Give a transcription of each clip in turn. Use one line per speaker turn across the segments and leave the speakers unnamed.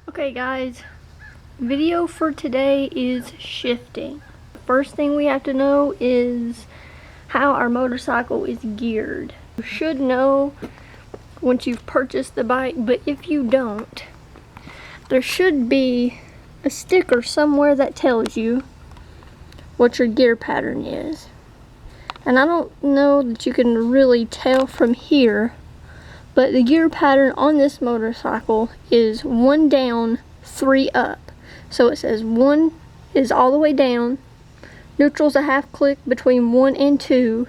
Okay guys, video for today is shifting. First thing we have to know is how our motorcycle is geared. You should know once you've purchased the bike, but if you don't, there should be a sticker somewhere that tells you what your gear pattern is. And I don't know that you can really tell from here, but the gear pattern on this motorcycle is 1 down, 3 up. So it says 1 is all the way down, neutral's a half click between 1 and 2,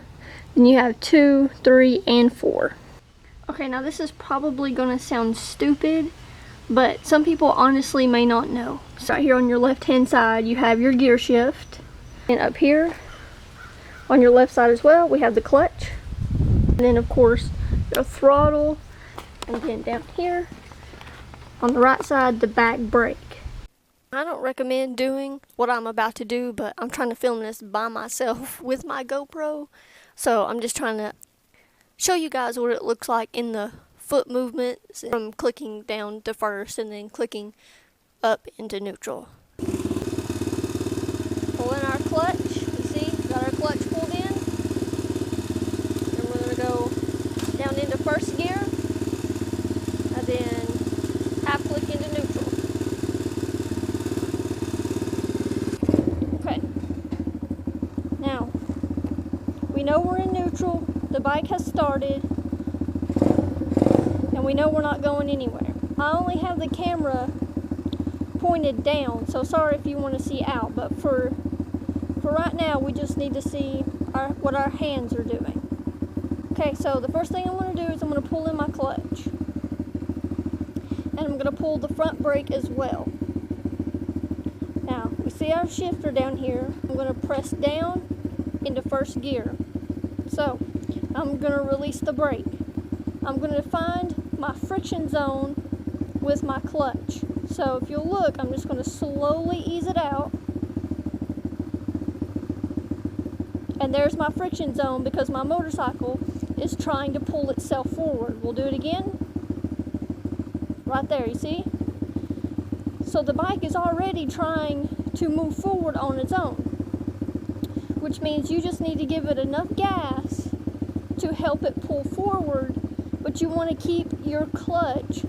and you have 2, 3, and 4. Okay, now this is probably gonna sound stupid, but some people honestly may not know. So right here on your left hand side, you have your gear shift, and up here on your left side as well, we have the clutch, and then of course your throttle, and then down here on the right side, the back brake. I don't recommend doing what I'm about to do, but I'm trying to film this by myself with my GoPro, so I'm just trying to show you guys what it looks like in the foot movements from clicking down to first and then clicking up into neutral. Pull in our clutch. You see, got our clutch pulled in. And we're going to go down into first gear and then half click into neutral. Okay. Now, we know we're in neutral. The bike has started. And we know we're not going anywhere. I only have the camera pointed down, so sorry if you want to see out, but for right now we just need to see what our hands are doing. Okay, so the first thing I'm going to do is I'm going to pull in my clutch, and I'm going to pull the front brake as well. Now we see our shifter down here. I'm going to press down into first gear, so I'm going to release the brake. I'm going to find my friction zone with my clutch. So if you'll look, I'm just going to slowly ease it out. And there's my friction zone because my motorcycle is trying to pull itself forward. We'll do it again. Right there, you see? So the bike is already trying to move forward on its own, which means you just need to give it enough gas to help it pull forward, but you want to keep your clutch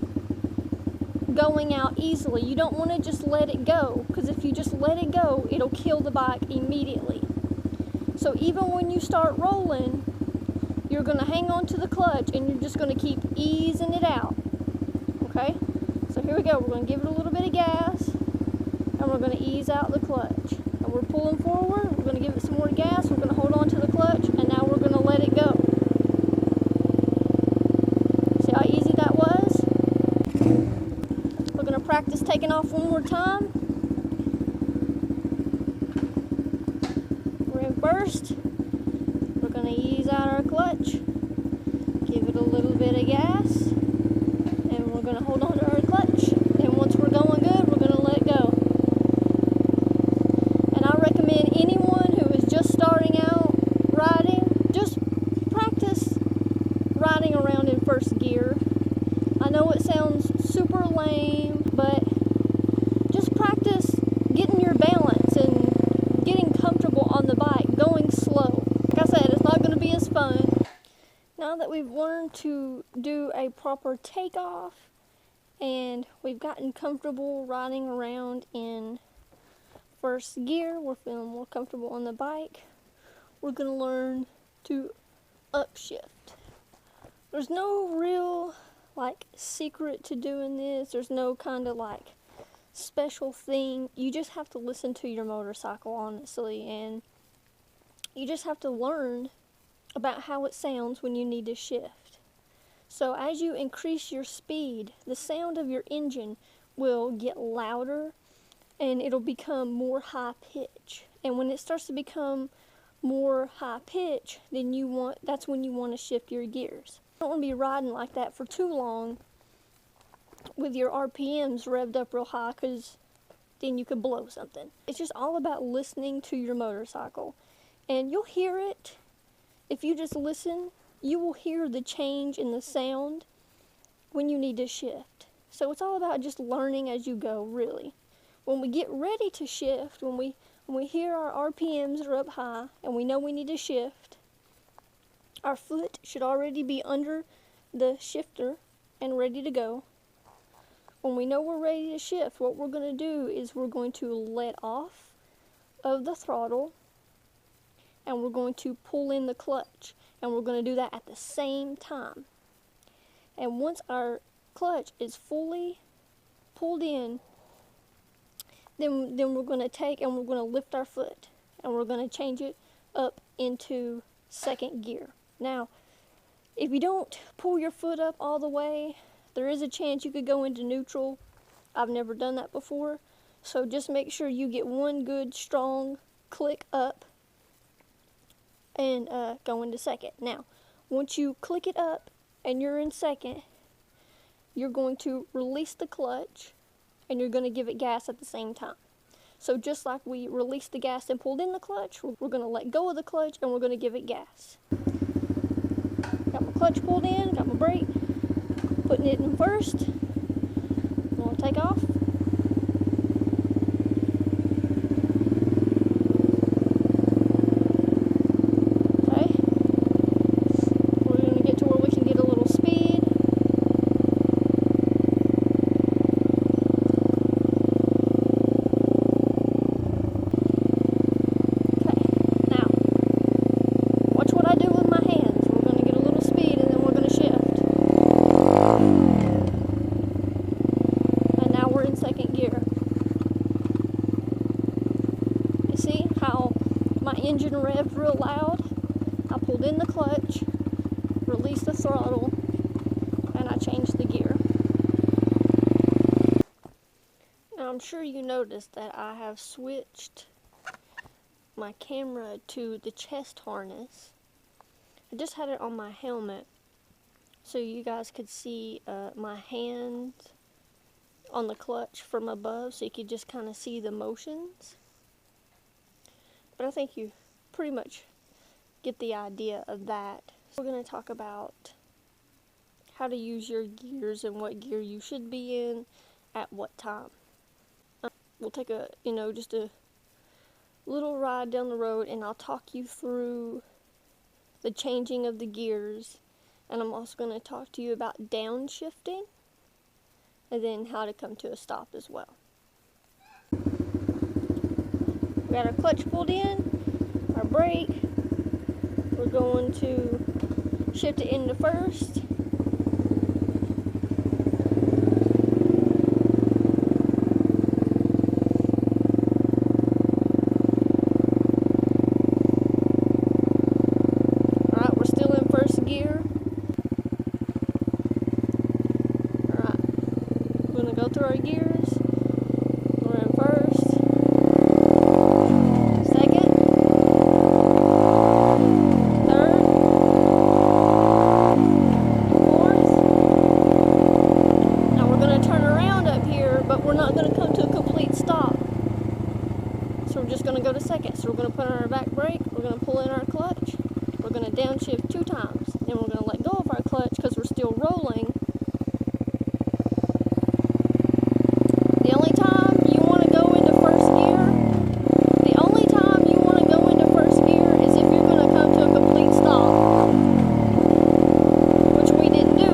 going out easily. You don't want to just let it go, because if you just let it go, it'll kill the bike immediately. So even when you start rolling, you're going to hang on to the clutch and you're just going to keep easing it out. Okay? So here we go. We're going to give it a little bit of gas, and we're going to ease out the clutch. And we're pulling forward. We're going to give it some more gas. We're going to hold on to the clutch, and now we're going to let it go. See how easy that was? We're going to practice taking off one more time. We're in first. We're going to ease out our clutch. Give it a little bit of gas. And we're going to hold on to our clutch. And once we're going good, we're going to let go. And I recommend anyone who is just starting out riding, just practice riding around in first gear. I know it sounds super lame, but just practice getting your balance and getting comfortable on the bike, going slow. Like I said, it's not going to be as fun. Now that we've learned to do a proper takeoff and we've gotten comfortable riding around in first gear, we're feeling more comfortable on the bike, we're going to learn to upshift. There's no real secret to doing this. There's no kind of special thing. You just have to listen to your motorcycle, honestly, and you just have to learn about how it sounds when you need to shift. So as you increase your speed, the sound of your engine will get louder and it'll become more high pitch. And when it starts to become more high pitch, then that's when you want to shift your gears. You don't want to be riding like that for too long with your RPMs revved up real high, because then you could blow something. It's just all about listening to your motorcycle. And you'll hear it. If you just listen, you will hear the change in the sound when you need to shift. So it's all about just learning as you go, really. When we get ready to shift, when we hear our RPMs are up high and we know we need to shift, our foot should already be under the shifter and ready to go. When we know we're ready to shift, what we're going to do is we're going to let off of the throttle and we're going to pull in the clutch, and we're going to do that at the same time. And once our clutch is fully pulled in, then we're going to take and we're going to lift our foot and we're going to change it up into second gear. Now, if you don't pull your foot up all the way, there is a chance you could go into neutral. I've never done that before. So just make sure you get one good strong click up and go into second. Now, once you click it up and you're in second, you're going to release the clutch and you're going to give it gas at the same time. So just like we released the gas and pulled in the clutch, we're going to let go of the clutch and we're going to give it gas. Got my clutch pulled in, got my brake, putting it in first. I'm going to take off. Okay. We're going to get to where we can get a little speed. Engine revved real loud. I pulled in the clutch, released the throttle, and I changed the gear. Now I'm sure you noticed that I have switched my camera to the chest harness. I just had it on my helmet so you guys could see my hand on the clutch from above, so you could just kind of see the motions. But I think you pretty much get the idea of that. So we're going to talk about how to use your gears and what gear you should be in at what time. We'll take just a little ride down the road, and I'll talk you through the changing of the gears. And I'm also going to talk to you about downshifting and then how to come to a stop as well. We got our clutch pulled in, our brake. We're going to shift it into first. Alright, we're still in first gear. Alright, we're going to go through our gears. We're in first. Go to second. So we're going to put on our back brake, we're going to pull in our clutch, we're going to downshift 2 times, then we're going to let go of our clutch because we're still rolling. The only time you want to go into first gear, is if you're going to come to a complete stop, which we didn't do.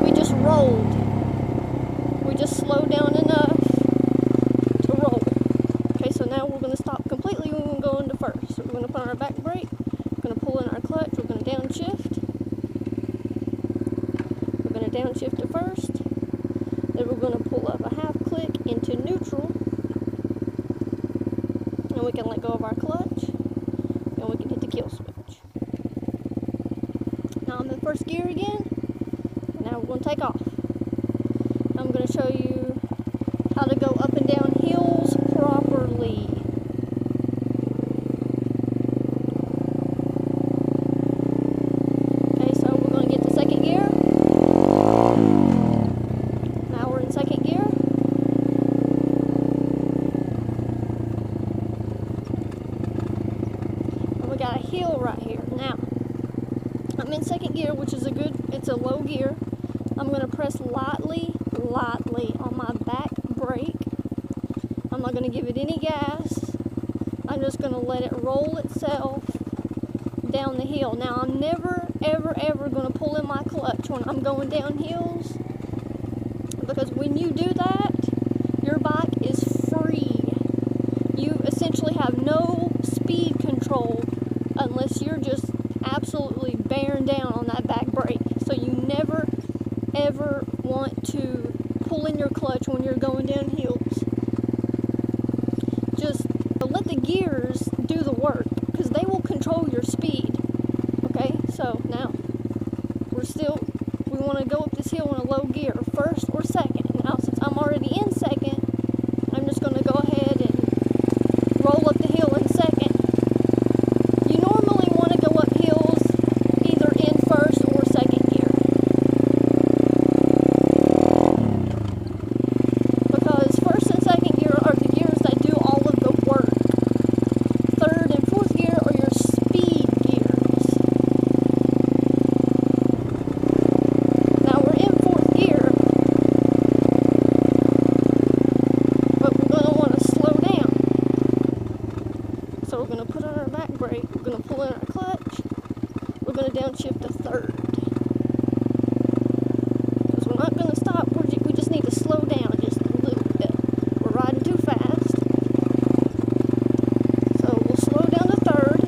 We just rolled. We just slowed down enough to roll. Okay, so now we're going to stop completely. We're going to go into first. So we're going to put on our back brake. We're going to pull in our clutch. We're going to downshift. We're going to downshift to first. Then we're going to pull up a half click into neutral. And we can let go of our clutch. And we can hit the kill switch. Now I'm in first gear again. Now we're going to take off. I'm going to show you how to go up and down hills properly. Okay, so we're going to get to second gear. Now we're in second gear. And we got a hill right here. Now, I'm in second gear, which is it's a low gear. I'm going to press lightly lightly on my back brake. I'm not going to give it any gas. I'm just going to let it roll itself down the hill. Now, I'm never, ever, ever going to pull in my clutch when I'm going down hills, because when you do that, your bike is free. You essentially have no speed control unless you're just absolutely bearing down on that back brake. So you never, ever want to pull in your clutch when you're going down hills. Just let the gears do the work, because they will control your speed. Okay, so now we want to go up this hill in a low gear, first or second. Now, since I'm already in second, I'm just going to go ahead and roll up the hill in second. You normally want to go up hills either in first or second gear, because first and second gear are the gears that do all of the work. Third and fourth gear are your speed gears. Now we're in fourth gear, but we're going to want to slow down. So we're going to put on our back brake, we're going to pull in our clutch, we're going to downshift to third. Because we're not going to stop, we just need to slow down just a little bit. We're riding too fast. So we'll slow down to third.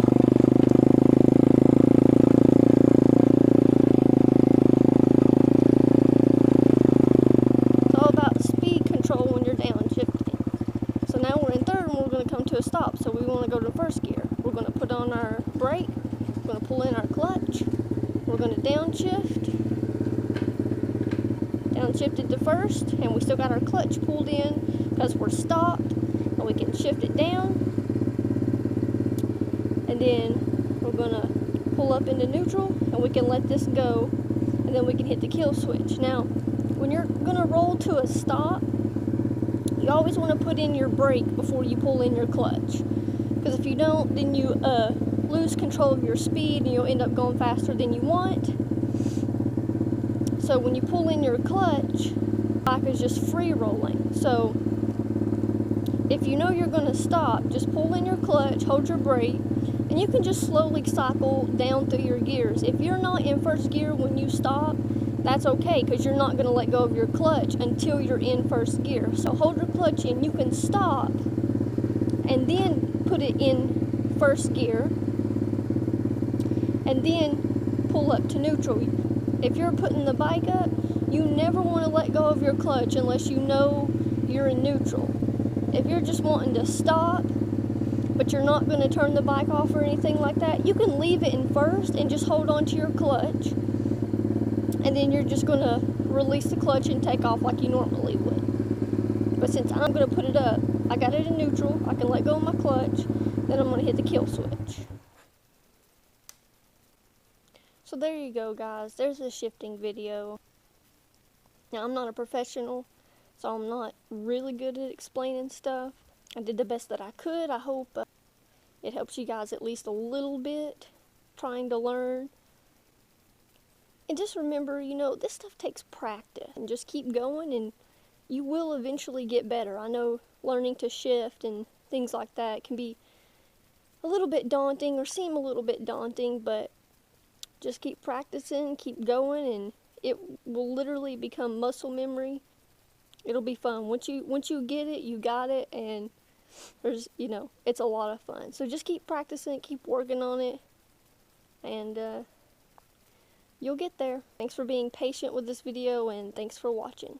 It's all about speed control when you're downshifting. So now we're in third and we're going to come to a stop. So we want to go to first gear. We're going to put on our brake. We're going to pull in our clutch. We're going to downshift. Downshifted to first, and we still got our clutch pulled in because we're stopped, and we can shift it down. And then we're going to pull up into neutral, and we can let this go, and then we can hit the kill switch. Now, when you're going to roll to a stop, you always want to put in your brake before you pull in your clutch, because if you don't, then you lose control of your speed and you'll end up going faster than you want. So when you pull in your clutch, the bike is just free rolling. So if you know you're going to stop, just pull in your clutch, hold your brake, and you can just slowly cycle down through your gears. If you're not in first gear when you stop, that's okay, because you're not going to let go of your clutch until you're in first gear. So hold your clutch in, you can stop, and then put it in first gear, and then pull up to neutral. If you're putting the bike up, you never want to let go of your clutch unless you know you're in neutral. If you're just wanting to stop, but you're not going to turn the bike off or anything like that, you can leave it in first and just hold on to your clutch. And then you're just going to release the clutch and take off like you normally would. But since I'm going to put it up, I got it in neutral, I can let go of my clutch, then I'm going to hit the kill switch. So there you go, guys. There's a shifting video. Now, I'm not a professional, so I'm not really good at explaining stuff. I did the best that I could. I hope it helps you guys at least a little bit trying to learn. And just remember, this stuff takes practice. And just keep going, and you will eventually get better. I know learning to shift and things like that can be a little bit daunting or seem a little bit daunting, but just keep practicing, keep going, and it will literally become muscle memory. It'll be fun. Once you get it, you got it, and there's, it's a lot of fun. So just keep practicing, keep working on it, and you'll get there. Thanks for being patient with this video, and thanks for watching.